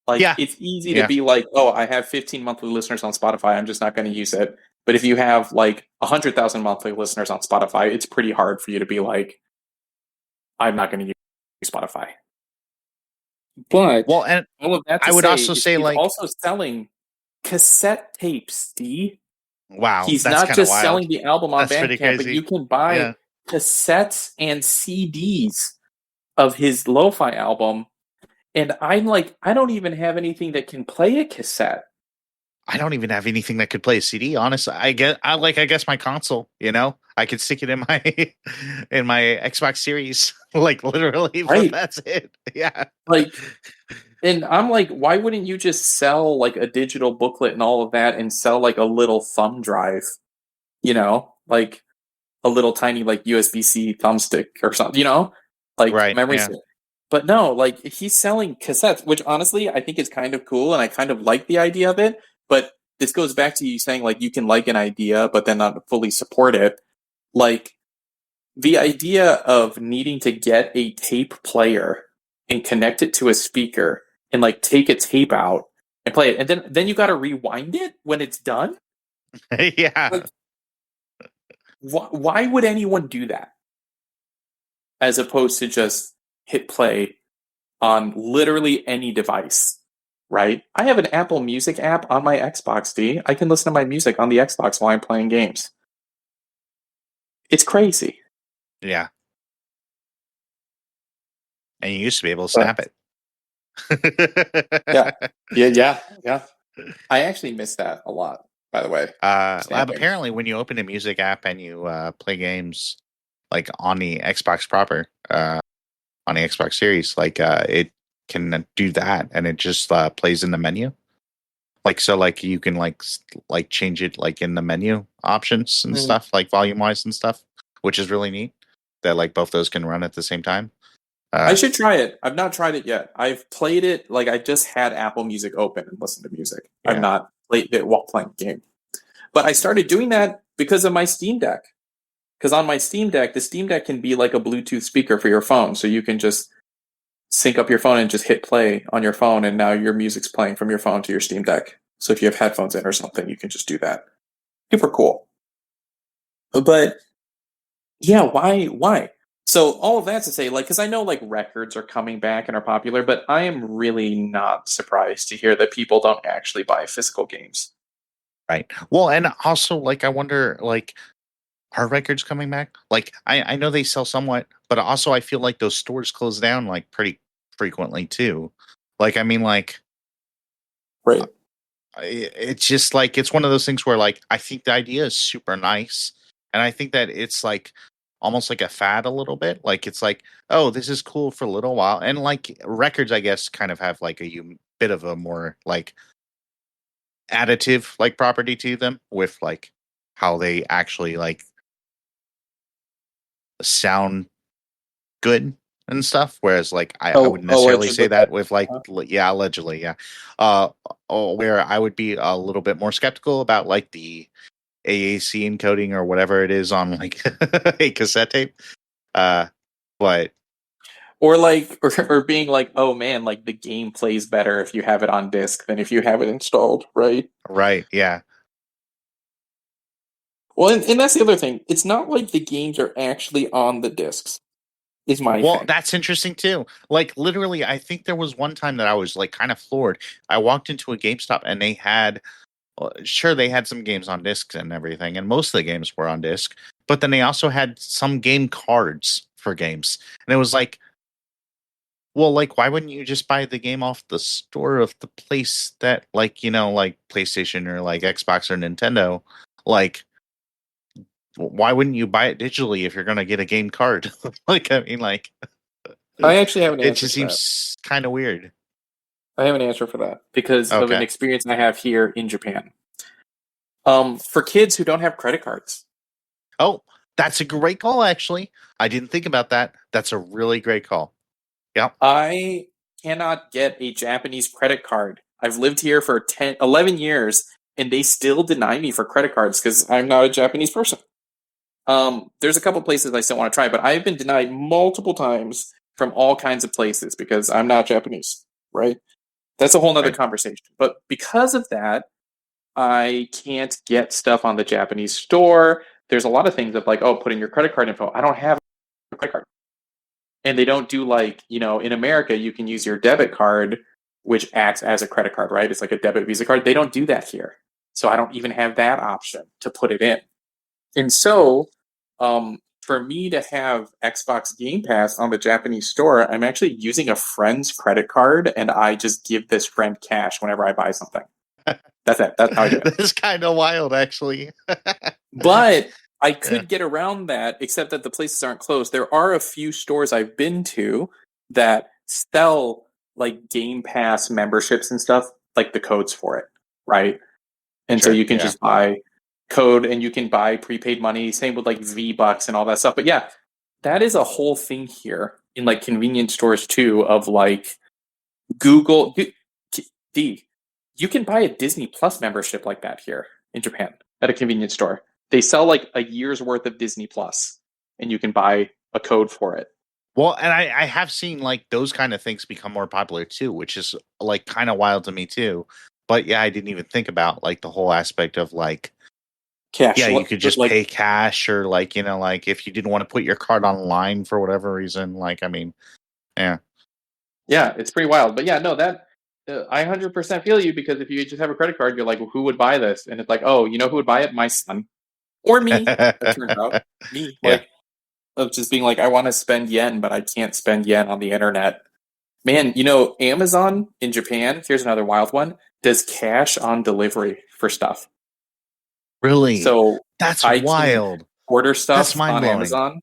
Speaker 1: Like, it's easy to be like, oh, I have 15 monthly listeners on Spotify. I'm just not going to use it. But if you have like 100,000 monthly listeners on Spotify, it's pretty hard for you to be like, I'm not going to use Spotify. But
Speaker 2: and
Speaker 1: all of that to
Speaker 2: I would also say, like,
Speaker 1: also selling cassette tapes, D.
Speaker 2: Wow,
Speaker 1: He's
Speaker 2: that's
Speaker 1: not just
Speaker 2: wild.
Speaker 1: selling the album on Bandcamp, but you can buy cassettes and CDs of his lo-fi album. And I'm like, I don't even have anything that can play a cassette.
Speaker 2: I don't even have anything that could play a CD. Honestly, I guess my console. You know, I could stick it in my Xbox Series, like literally. Right. But that's it. Yeah.
Speaker 1: Like, and I'm like, why wouldn't you just sell like a digital booklet and all of that, and sell like a little thumb drive? You know, like a little tiny like USB-C thumbstick or something. You know, like memory stick. But no, like, he's selling cassettes, which honestly I think is kind of cool, and I kind of like the idea of it. But this goes back to you saying like, you can like an idea but then not fully support it. Like, the idea of needing to get a tape player and connect it to a speaker and like take a tape out and play it, and then you got to rewind it when it's done.
Speaker 2: Yeah.
Speaker 1: Like, why would anyone do that? As opposed to just hit play on literally any device, right? I have an Apple Music app on my Xbox, D. I can listen to my music on the Xbox while I'm playing games. It's crazy.
Speaker 2: Yeah. And you used to be able to snap it.
Speaker 1: Yeah. I actually miss that a lot, by the way.
Speaker 2: Apparently, when you open a music app and you play games like on the Xbox proper, on the Xbox Series, like it can do that, and it just plays in the menu. Like, so, like, you can like change it like in the menu options and stuff, like volume wise and stuff, which is really neat. That like both those can run at the same time.
Speaker 1: I should try it. I've not tried it yet. I've played it, like, I just had Apple Music open and listened to music. Yeah. I've not played it while playing the game. But I started doing that because of my Steam Deck. Because on my Steam Deck, the Steam Deck can be like a Bluetooth speaker for your phone. So you can just sync up your phone and just hit play on your phone, and now your music's playing from your phone to your Steam Deck. So if you have headphones in or something, you can just do that. Super cool. But yeah, why? So all of that to say, like, because I know like records are coming back and are popular, but I am really not surprised to hear that people don't actually buy physical games.
Speaker 2: Right. Well, and also like I wonder like are records coming back? Like I know they sell somewhat, but also I feel like those stores close down like pretty frequently too. Like I mean like
Speaker 1: Right.
Speaker 2: it's just like it's one of those things where like I think the idea is super nice, and I think that it's like almost like a fad a little bit. Like it's like, oh, this is cool for a little while, and like records, I guess, kind of have like bit of a more like additive like property to them with like how they actually like sound good and stuff. Whereas like I
Speaker 1: Oh,
Speaker 2: wouldn't necessarily say
Speaker 1: allegedly.
Speaker 2: that with like yeah, allegedly, yeah. Uh, where I would be a little bit more skeptical about like the AAC encoding or whatever it is on like a cassette tape. Uh, but
Speaker 1: Or like, or being like, oh man, like the game plays better if you have it on disc than if you have it installed, right?
Speaker 2: right, yeah.
Speaker 1: Well, and that's the other thing. It's not like the games are actually on the discs, is my
Speaker 2: Well,
Speaker 1: thing.
Speaker 2: that's interesting too. Like literally, I think there was one time that I was like kind of floored. I walked into a GameStop and they had sure they had some games on discs and everything, and most of the games were on disc. But then they also had some game cards for games, and it was like, well, like why wouldn't you just buy the game off the store of the place that, like like PlayStation or like Xbox or Nintendo, like why wouldn't you buy it digitally if you're gonna get a game card? Like I mean, like
Speaker 1: I actually have an
Speaker 2: it
Speaker 1: answer
Speaker 2: just
Speaker 1: to that.
Speaker 2: seems kind of weird.
Speaker 1: I have an answer for that because of an
Speaker 2: Okay.
Speaker 1: experience I have here in Japan. For kids who don't have credit cards,
Speaker 2: Oh, that's a great call, actually. I didn't think about that. That's a really great call. Yep.
Speaker 1: I cannot get a Japanese credit card. I've lived here for 11 years, and they still deny me for credit cards because I'm not a Japanese person. There's a couple places I still want to try, but I've been denied multiple times from all kinds of places because I'm not Japanese, right? That's a whole nother
Speaker 2: Right.
Speaker 1: conversation. But because of that, I can't get stuff on the Japanese store. There's a lot of things of like, oh, put in your credit card info. I don't have a credit card. And they don't do like, in America, you can use your debit card, which acts as a credit card, right? It's like a debit Visa card. They don't do that here. So I don't even have that option to put it in. And so, for me to have Xbox Game Pass on the Japanese store, I'm actually using a friend's credit card, and I just give this friend cash whenever I buy something. That's it. That's how I do it.
Speaker 2: That's kind of wild, actually.
Speaker 1: But I
Speaker 2: Yeah.
Speaker 1: could get around that, except that the places aren't closed. There are a few stores I've been to that sell like Game Pass memberships and stuff, like the codes for it, right? And so
Speaker 2: Sure.
Speaker 1: you can
Speaker 2: Yeah.
Speaker 1: just buy code and you can buy prepaid money. Same with like V-Bucks and all that stuff. But yeah, that is a whole thing here in like convenience stores too. Of like Google D. You can buy a Disney Plus membership like that here in Japan at a convenience store. They sell like a year's worth of Disney Plus, and you can buy a code for it.
Speaker 2: Well, and I have seen like those kind of things become more popular too, which is like kind of wild to me too. But yeah, I didn't even think about like the whole aspect of like, yeah,
Speaker 1: Cash,
Speaker 2: you could just
Speaker 1: like
Speaker 2: pay cash or like, like if you didn't want to put your card online for whatever reason, like, I mean, yeah.
Speaker 1: yeah, it's pretty wild. But yeah, no, that I 100% feel you because if you just have a credit card, you're like, well, who would buy this? And it's like, oh, you know who would buy it? My son or me. It turns out me,
Speaker 2: Yeah.
Speaker 1: like of just being like, I want to spend yen, but I can't spend yen on the internet. Man, Amazon in Japan, here's another wild one, does cash on delivery for stuff.
Speaker 2: Really?
Speaker 1: So
Speaker 2: That's
Speaker 1: I can
Speaker 2: wild.
Speaker 1: order
Speaker 2: That's
Speaker 1: stuff
Speaker 2: mind
Speaker 1: on
Speaker 2: blowing.
Speaker 1: Amazon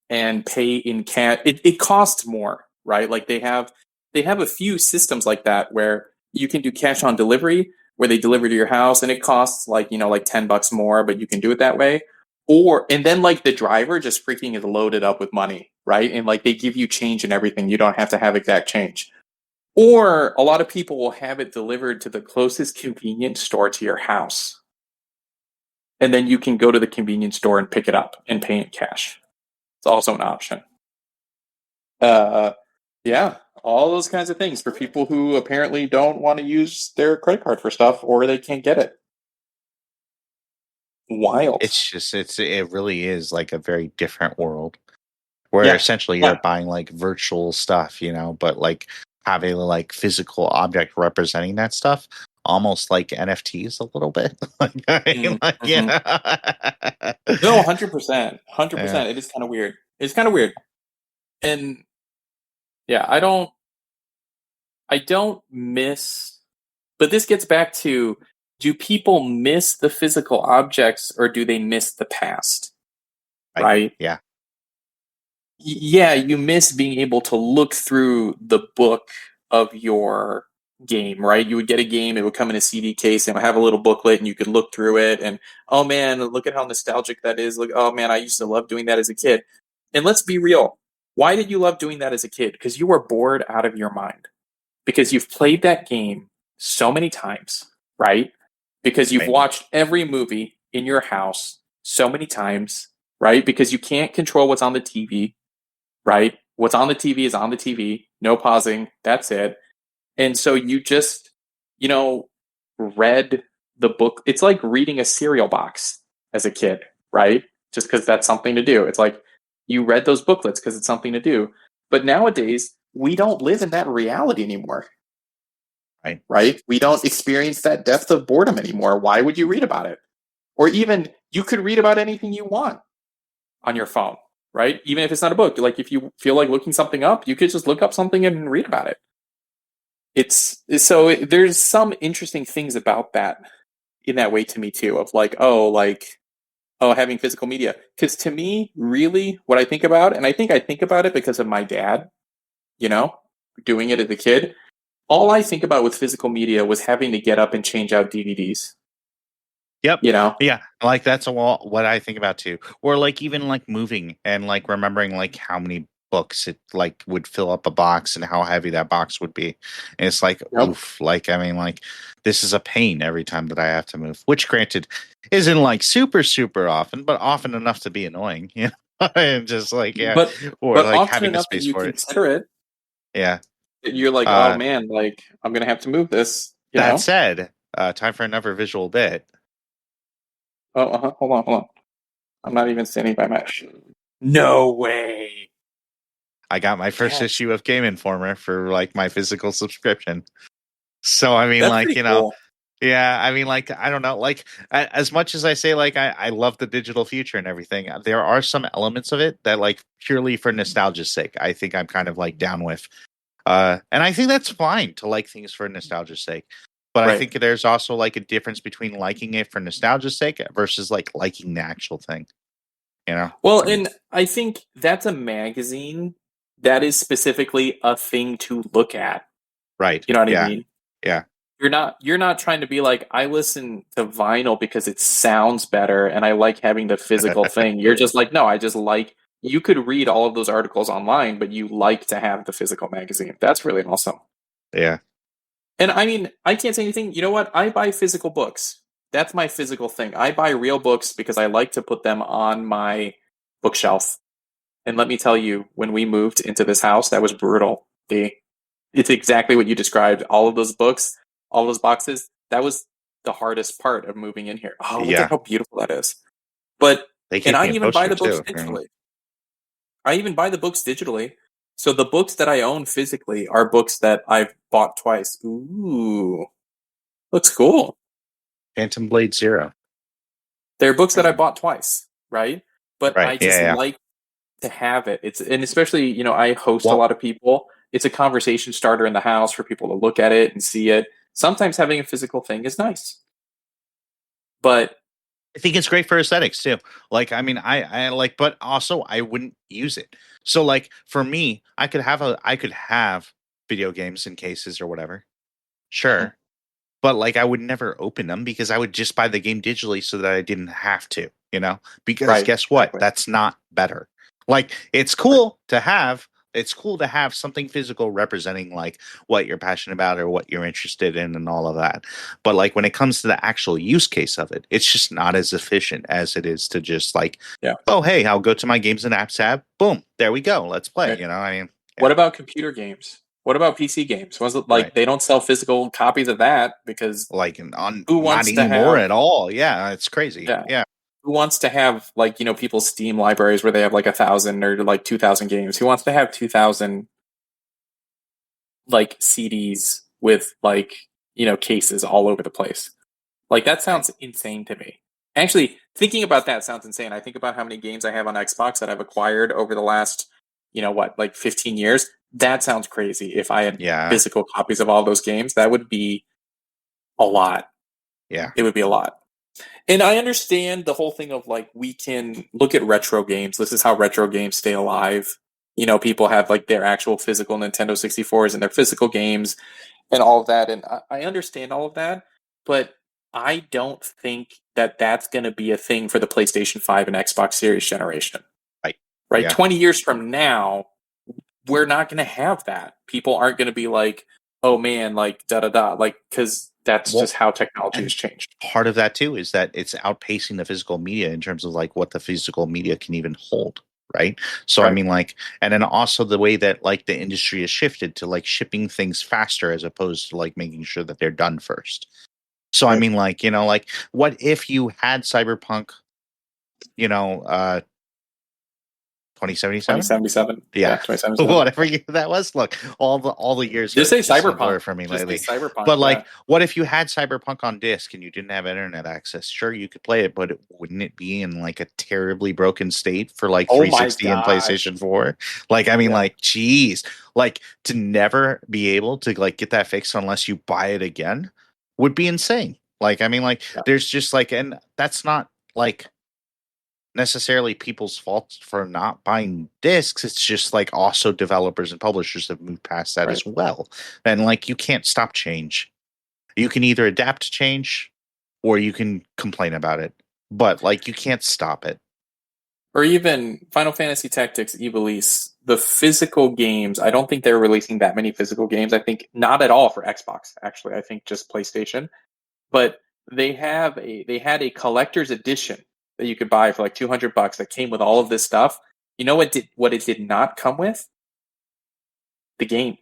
Speaker 1: and pay in cash. It costs more, right? Like they have a few systems like that where you can do cash on delivery where they deliver to your house and it costs like, like $10 more, but you can do it that way. And then like the driver just freaking is loaded up with money, right? And like they give you change and everything. You don't have to have exact change. Or a lot of people will have it delivered to the closest convenience store to your house. And then you can go to the convenience store and pick it up and pay in cash. It's also an option. Uh, yeah, all those kinds of things for people who apparently don't want to use their credit card for stuff or they can't get it. Wild.
Speaker 2: It really is like a very different world. where essentially you're buying like virtual stuff, but like have a like physical object representing that stuff, almost like NFTs a little bit.
Speaker 1: No, 100%, 100%. It is kind of weird. It's kind of weird, and yeah, I don't miss. But this gets back to: do people miss the physical objects, or do they miss the past? Right?
Speaker 2: Yeah.
Speaker 1: Yeah, you miss being able to look through the book of your game, right? You would get a game, it would come in a CD case, and it would have a little booklet, and you could look through it, and oh man, look at how nostalgic that is. Look, oh man, I used to love doing that as a kid. And let's be real. Why did you love doing that as a kid? Because you were bored out of your mind. Because you've played that game so many times, right? Because you've watched every movie in your house so many times, right? Because you can't control what's on the TV, right? What's on the TV is on the TV, no pausing, that's it. And so you just, read the book. It's like reading a cereal box as a kid, right? Just because that's something to do. It's like you read those booklets because it's something to do. But nowadays, we don't live in that reality anymore. Right? We don't experience that depth of boredom anymore. Why would you read about it? Or even, you could read about anything you want on your phone, right? Even if it's not a book. Like, if you feel like looking something up, you could just look up something and read about it. There's some interesting things about that in that way to me too, of having physical media. Because to me, really, what I think about, and I think about it because of my dad, doing it as a kid, all I think about with physical media was having to get up and change out DVDs.
Speaker 2: Yep. Yeah. Like that's what I think about too. Or like even like moving and like remembering like how many books it like would fill up a box and how heavy that box would be. And it's like, oof, like, I mean, like this is a pain every time that I have to move, which granted isn't like super, super often, but often enough to be annoying, and just like,
Speaker 1: but like having the space for it. Consider it.
Speaker 2: Yeah.
Speaker 1: You're like, oh man, like I'm going to have to move this.
Speaker 2: That said, time for another visual bit.
Speaker 1: Oh, hold on. I'm not even standing by my. No way.
Speaker 2: I got my first issue of Game Informer for like my physical subscription. So I mean, like, cool. Yeah, I mean, like, I don't know, like, as much as I say, like, I love the digital future and everything, there are some elements of it that, like, purely for nostalgia's sake, I think I'm kind of like down with. And I think that's fine to like things for nostalgia's sake. But I think there's also like a difference between liking it for nostalgia's sake versus like liking the actual thing. Well,
Speaker 1: and I think that's a magazine that is specifically a thing to look at.
Speaker 2: Right.
Speaker 1: You know what I mean?
Speaker 2: Yeah.
Speaker 1: You're not trying to be like, I listen to vinyl because it sounds better and I like having the physical thing. You're just like, no, I just like, you could read all of those articles online, but you like to have the physical magazine. That's really awesome.
Speaker 2: Yeah.
Speaker 1: And I mean, I can't say anything. You know what? I buy physical books. That's my physical thing. I buy real books because I like to put them on my bookshelf. And let me tell you, when we moved into this house, that was brutal. It's exactly what you described. All of those books, all those boxes, that was the hardest part of moving in here. Oh, look at how beautiful that is. But, and I even buy the books digitally. I even buy the books digitally. So the books that I own physically are books that I've bought twice. Ooh. Looks cool.
Speaker 2: Phantom Blade Zero.
Speaker 1: They're books that I bought twice, right? But I just like to have it. And especially, I host a lot of people. It's a conversation starter in the house for people to look at it and see it. Sometimes having a physical thing is nice. But
Speaker 2: I think it's great for aesthetics too. Like, I mean, I like, but also I wouldn't use it. So like for me, I could have video games in cases or whatever. Sure. But like I would never open them because I would just buy the game digitally so that I didn't have to, because guess what? Exactly. That's not better. Like it's cool to have something physical representing like what you're passionate about or what you're interested in and all of that. But like when it comes to the actual use case of it, it's just not as efficient as it is to just like, oh, hey, I'll go to my games and apps tab. Boom. There we go. Let's play.
Speaker 1: Right.
Speaker 2: I mean,
Speaker 1: what about computer games? What about PC games? Was it like they don't sell physical copies of that because
Speaker 2: like who wants not anymore at all? Yeah, it's crazy. Yeah.
Speaker 1: who wants to have like people's Steam libraries where they have like 1,000 or like 2,000 games? Who wants to have 2,000 like CDs with like cases all over the place? Like that sounds insane to me. Actually, thinking about that sounds insane. I think about how many games I have on Xbox that I've acquired over the last, like 15 years. That sounds crazy. If I had physical copies of all those games, that would be a lot.
Speaker 2: Yeah.
Speaker 1: It would be a lot. And I understand the whole thing of like, we can look at retro games. This is how retro games stay alive. People have like their actual physical Nintendo 64s and their physical games and all of that. And I understand all of that, but I don't think that that's going to be a thing for the PlayStation 5 and Xbox Series generation. Right?
Speaker 2: Yeah.
Speaker 1: 20 years from now, we're not going to have that. People aren't going to be like, oh man, like da-da-da. Like, because that's just how technology has changed.
Speaker 2: Part of that too is that it's outpacing the physical media in terms of like what the physical media can even hold. Right. So, I mean, like, and then also the way that like the industry has shifted to like shipping things faster as opposed to like making sure that they're done first. So, I mean, like, like what if you had Cyberpunk,
Speaker 1: 2077?
Speaker 2: Yeah.
Speaker 1: 2077.
Speaker 2: Whatever year that was. Look, all the years
Speaker 1: just say Cyberpunk
Speaker 2: for me
Speaker 1: just
Speaker 2: lately.
Speaker 1: Cyberpunk,
Speaker 2: but like, what if you had Cyberpunk on disc and you didn't have internet access? Sure, you could play it, but wouldn't it be in like a terribly broken state for like 360 and PlayStation 4? Like, I mean, like, geez, like to never be able to like get that fixed unless you buy it again would be insane. Like, I mean, like, there's just like, and that's not like necessarily people's fault for not buying discs. It's just like also developers and publishers have moved past that as well. And like you can't stop change. You can either adapt to change or you can complain about it. But like you can't stop it.
Speaker 1: Or even Final Fantasy Tactics Ivalice, the physical games, I don't think they're releasing that many physical games. I think not at all for Xbox, actually. I think just PlayStation. But they had a collector's edition that you could buy for like $200 that came with all of this stuff. You know what it did not come with? The game.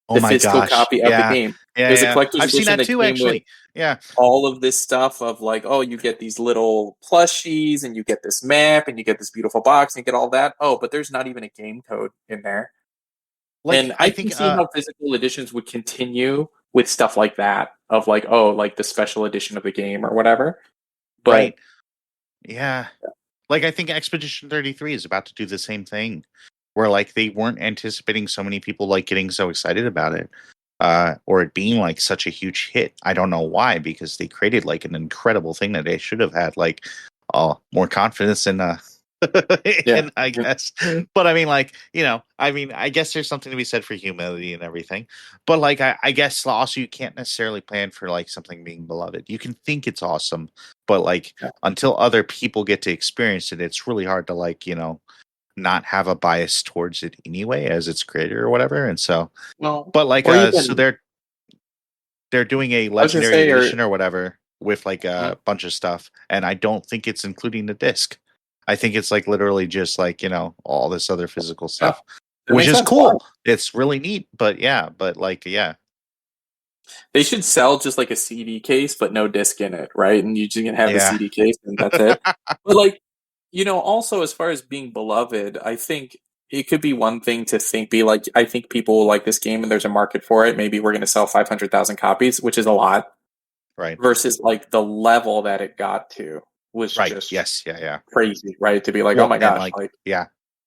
Speaker 2: Oh
Speaker 1: the
Speaker 2: my
Speaker 1: physical
Speaker 2: gosh.
Speaker 1: copy of the game. There's a collector's
Speaker 2: I've seen
Speaker 1: edition
Speaker 2: that too,
Speaker 1: came with
Speaker 2: actually. Yeah.
Speaker 1: all of this stuff of like, oh, you get these little plushies and you get this map and you get this beautiful box and you get all that. Oh, but there's not even a game code in there.
Speaker 2: Like,
Speaker 1: And I can see how physical editions would continue with stuff like that of like, oh, like the special edition of the game or whatever. But
Speaker 2: yeah. Like I think Expedition 33 is about to do the same thing where like they weren't anticipating so many people like getting so excited about it. Or it being like such a huge hit. I don't know why, because they created like an incredible thing that they should have had like more confidence in I guess. But I mean, like, I guess there's something to be said for humility and everything. But like, I guess also you can't necessarily plan for like something being beloved. You can think it's awesome, but like until other people get to experience it, it's really hard to like, not have a bias towards it anyway as its creator or whatever. And so, but like, so they're doing a legendary edition or whatever with like a bunch of stuff, and I don't think it's including the disc. I think it's like literally just like all this other physical stuff, which is cool. It's really neat, but
Speaker 1: they should sell just like a CD case, but no disc in it, right? And you just can have the CD case, and that's it. But like, also as far as being beloved, I think it could be one thing to be like, I think people will like this game and there's a market for it. Maybe we're going to sell 500,000 copies, which is a lot,
Speaker 2: right?
Speaker 1: Versus like the level that it got to was just crazy, right? To be like, oh my gosh,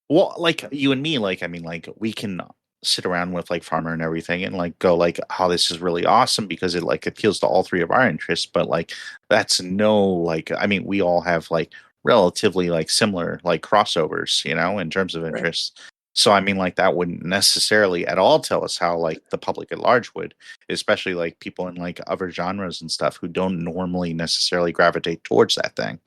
Speaker 2: well, like you and me, like I mean, like we can sit around with like Farmer and everything and like go like, oh, this is really awesome because it like appeals to all three of our interests. But like that's no like, I mean, we all have like relatively like similar like crossovers, in terms of interests. So I mean, like that wouldn't necessarily at all tell us how like the public at large would, especially like people in like other genres and stuff who don't normally necessarily gravitate towards that thing.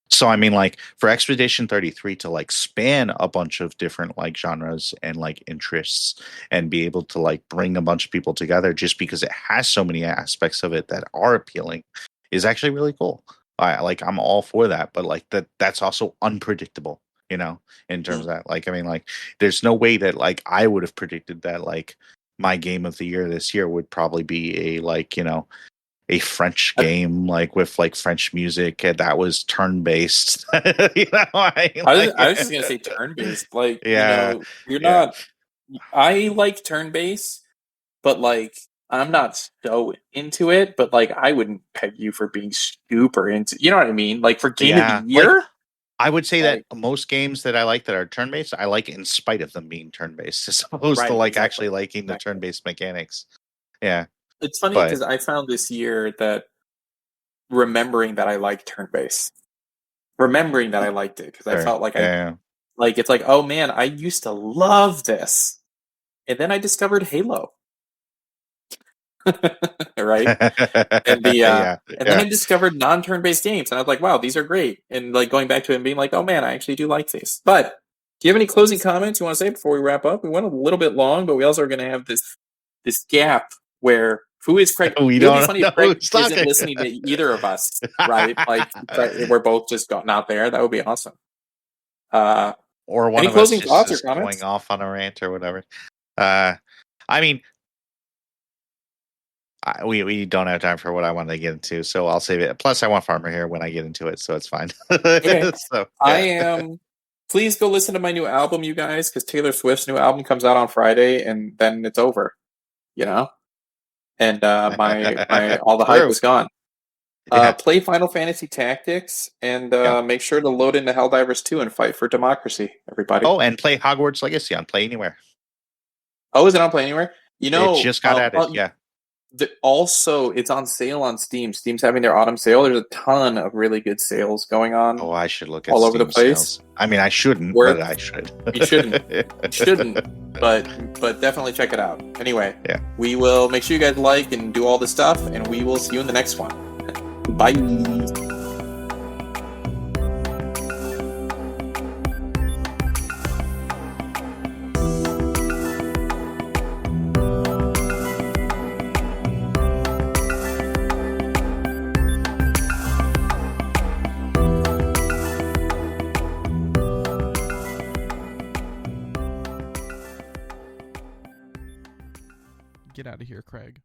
Speaker 2: So I mean, like for Expedition 33 to like span a bunch of different like genres and like interests and be able to like bring a bunch of people together just because it has so many aspects of it that are appealing is actually really cool. I'm all for that, but like that's also unpredictable, in terms of that. Like, I mean, like there's no way that like I would have predicted that like my game of the year this year would probably be a like, a French game like with like French music that was turn based.
Speaker 1: I was just gonna say turn based. Like,
Speaker 2: yeah,
Speaker 1: you're not. I like turn based, but like I'm not so into it. But like I wouldn't peg you for being super into. You know what I mean? Like for game of the year.
Speaker 2: Like, I would say that most games that I like that are turn based, I like in spite of them being turn based, as opposed to like actually liking the turn based mechanics. Yeah.
Speaker 1: It's funny because I found this year that remembering that I like turn based, remembering that I liked it because I felt like like it's like, oh man, I used to love this, and then I discovered Halo, right? And then I discovered non-turn based games, and I was like, wow, these are great. And like going back to it and being like, oh man, I actually do like these. But do you have any closing comments you want to say before we wrap up? We went a little bit long, but we also are going to have this gap where who is Craig?
Speaker 2: We don't know if Craig
Speaker 1: isn't listening to either of us, right? Like we're both just not there. That would be awesome.
Speaker 2: Or one
Speaker 1: any
Speaker 2: of
Speaker 1: closing
Speaker 2: us
Speaker 1: thoughts
Speaker 2: just
Speaker 1: or comments?
Speaker 2: going off on a rant or whatever. I mean, we don't have time for what I wanted to get into, so I'll save it. Plus, I want Farmer here when I get into it, so it's fine.
Speaker 1: Okay. I am. Please go listen to my new album, you guys, because Taylor Swift's new album comes out on Friday, and then it's over. And my all the hype is gone. Play Final Fantasy Tactics, and make sure to load into Helldivers 2 and fight for democracy, everybody.
Speaker 2: Oh, and play Hogwarts Legacy on Play Anywhere.
Speaker 1: Oh, is it on Play Anywhere?
Speaker 2: It just got added, yeah.
Speaker 1: Also, it's on sale on Steam. Steam's having their autumn sale. There's a ton of really good sales going on.
Speaker 2: Oh, I should look at
Speaker 1: all
Speaker 2: Steam
Speaker 1: over the place.
Speaker 2: Sales. I mean, I shouldn't, but I should.
Speaker 1: You shouldn't. You shouldn't. But definitely check it out. Anyway, we will make sure you guys like and do all this stuff, and we will see you in the next one. Bye.
Speaker 3: Get out of here, Craig.